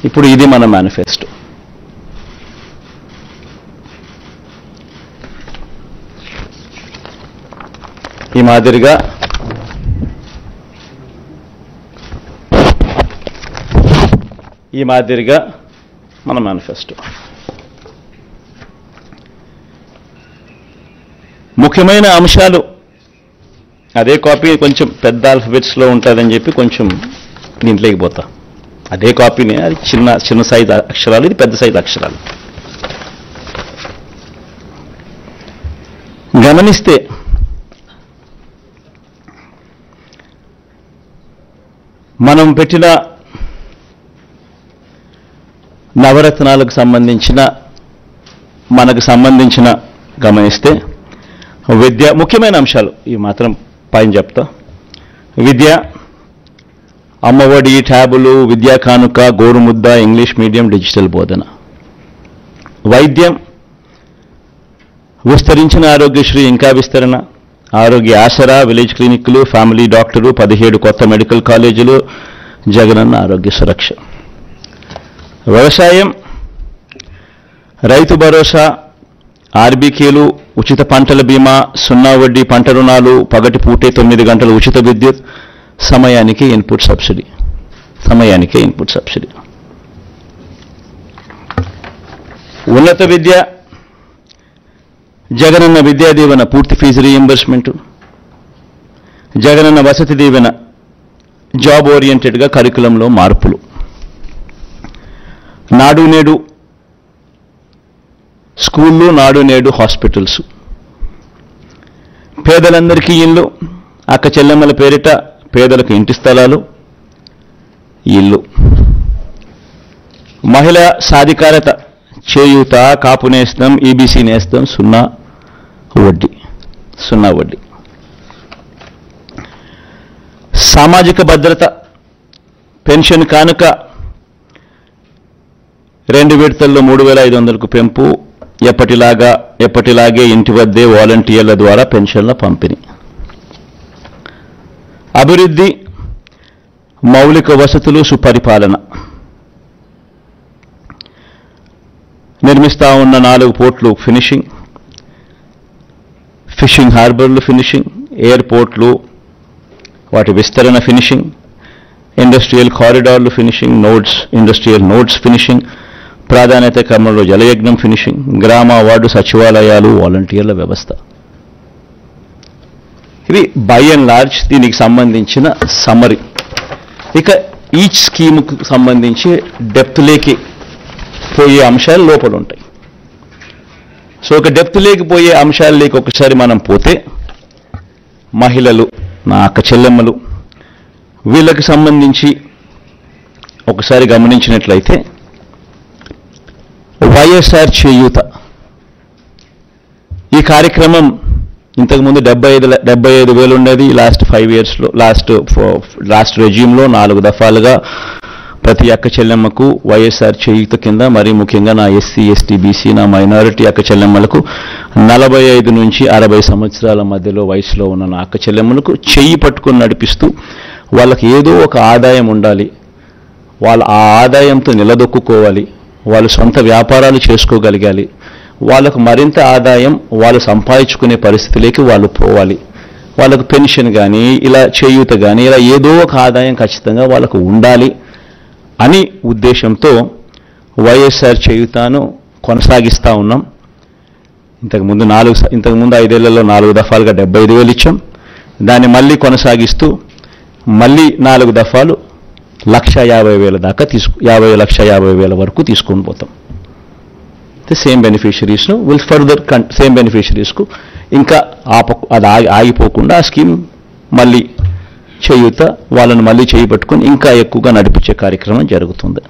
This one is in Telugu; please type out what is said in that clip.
ఇప్పుడు ఇది మన మేనిఫెస్టో. ఈ మాదిరిగా మన మేనిఫెస్టో. ముఖ్యమైన అంశాలు అదే కాపీ కొంచెం పెద్ద ఆల్ఫబెట్స్లో ఉంటుందని చెప్పి కొంచెం దీంట్లోకి పోతా. అదే కాపీనే, అది చిన్న సైజు అక్షరాలు, ఇది పెద్ద సైజు అక్షరాలు. గమనిస్తే మనం పెట్టిన నవరత్నాలకు సంబంధించిన గమనిస్తే విద్య ముఖ్యమైన అంశాలు ఈ మాత్రం పైన చెప్తా. విద్య, అమ్మఒడి, ట్యాబులు, విద్యా కానుక, గోరుముద్ద, ఇంగ్లీష్ మీడియం, డిజిటల్ బోధన. వైద్యం, విస్తరించిన ఆరోగ్యశ్రీ ఇంకా విస్తరణ, ఆరోగ్య ఆసరా, విలేజ్ క్లినిక్లు, ఫ్యామిలీ డాక్టరు, 17 కొత్త మెడికల్ కాలేజీలు, జగనన్న ఆరోగ్య సురక్ష. వ్యవసాయం, రైతు భరోసా, ఆర్బీకేలు, ఉచిత పంటల బీమా, 0 వడ్డీ పంట రుణాలు, పగటి పూటే 9 గంటల ఉచిత విద్యుత్, సమయానికే ఇన్పుట్ సబ్సిడీ. ఉన్నత విద్య, జగనన్న విద్యా దీవెన, పూర్తి fee reimbursement, Jagananna Vasathi Deevena, job ఓరియంటెడ్గా కరికులంలో మార్పులు. నాడు నేడు స్కూళ్ళు, నాడు నేడు హాస్పిటల్స్. పేదలందరికీ ఇల్లు, అక్క చెల్లెమ్మల పేరిట పేదలకు ఇంటి స్థలాలు, ఇల్లు. మహిళా సాధికారత, చేయూత, కాపు నేస్తం, ఈబీసీ నేస్తం, 0 వడ్డీ. సామాజిక భద్రత, పెన్షన్ కానుక 2 విడతల్లో 3,500కు పెంపు, ఎప్పటిలాగే ఇంటి వద్దే వాలంటీర్ల ద్వారా పెన్షన్ల పంపిణీ. అభివృద్ధి, మౌలిక వసతులు, సుపరిపాలన. నిర్మిస్తా ఉన్న 4 పోర్ట్లు ఫినిషింగ్, ఫిషింగ్ హార్బర్లు ఫినిషింగ్, ఎయిర్పోర్ట్లు వాటి విస్తరణ ఫినిషింగ్, ఇండస్ట్రియల్ కారిడార్లు ఫినిషింగ్, ఇండస్ట్రియల్ నోడ్స్ ఫినిషింగ్, ప్రాధాన్యత క్రమంలో జలయజ్ఞం ఫినిషింగ్, గ్రామ వార్డు సచివాలయాలు, వాలంటీర్ల వ్యవస్థ. ఇవి బై అండ్ లార్జ్ దీనికి సంబంధించిన సమ్మరీ. ఇక ఈచ్ స్కీముకు సంబంధించి డెప్త్లోకి పోయే అంశాలు లోపల ఉంటాయి. సో ఒక డెప్త్లోకి పోయే అంశాలలోకి ఒకసారి మనం పోతే, మహిళలు, నా అక్క చెల్లెమ్మలు, వీళ్ళకి సంబంధించి ఒకసారి గమనించినట్లయితే వైఎస్ఆర్ చేయూత ఈ కార్యక్రమం ఇంతకుముందు 75,000 ఉండేది. లాస్ట్ 5 ఇయర్స్లో, లాస్ట్ రెజ్యూమ్లో 4 దఫాలుగా ప్రతి అక్క చెల్లెమ్మకు వైఎస్ఆర్ చేయూత కింద, మరీ ముఖ్యంగా నా ఎస్సీ, ఎస్టీ, బీసీ, నా మైనారిటీ అక్క చెల్లెమ్మలకు 45 నుంచి 60 సంవత్సరాల మధ్యలో వయసులో ఉన్న నా అక్క చెల్లెమ్మలకు చెయ్యి పట్టుకొని నడిపిస్తూ వాళ్ళకి ఏదో ఒక ఆదాయం ఉండాలి, వాళ్ళ ఆ ఆదాయంతో నిలదొక్కుకోవాలి, వాళ్ళు సొంత వ్యాపారాలు చేసుకోగలగాలి, వాళ్ళకు మరింత ఆదాయం వాళ్ళు సంపాదించుకునే పరిస్థితిలోకి వాళ్ళు పోవాలి, వాళ్ళకు పెన్షన్ కానీ, ఇలా చేయూత కానీ, ఇలా ఏదో ఒక ఆదాయం ఖచ్చితంగా వాళ్ళకు ఉండాలి అని ఉద్దేశంతో వైఎస్ఆర్ చేయూతను కొనసాగిస్తూ ఉన్నాం. ఇంతకుముందు 5 ఏళ్లలో 4 దఫాలుగా 75,000 ఇచ్చాం. దాన్ని మళ్ళీ కొనసాగిస్తూ మళ్ళీ 4 దఫాలు 1,50,000 దాకా 50,50,000 వరకు తీసుకొని పోతాం. సేమ్ బెనిఫిషరీస్ను సేమ్ బెనిఫిషరీస్కు ఇంకా అది ఆగిపోకుండా ఆ స్కీమ్ మళ్ళీ చేయూత వాళ్ళని మళ్ళీ చేయబట్టుకొని ఇంకా ఎక్కువగా నడిపించే కార్యక్రమం జరుగుతుంది.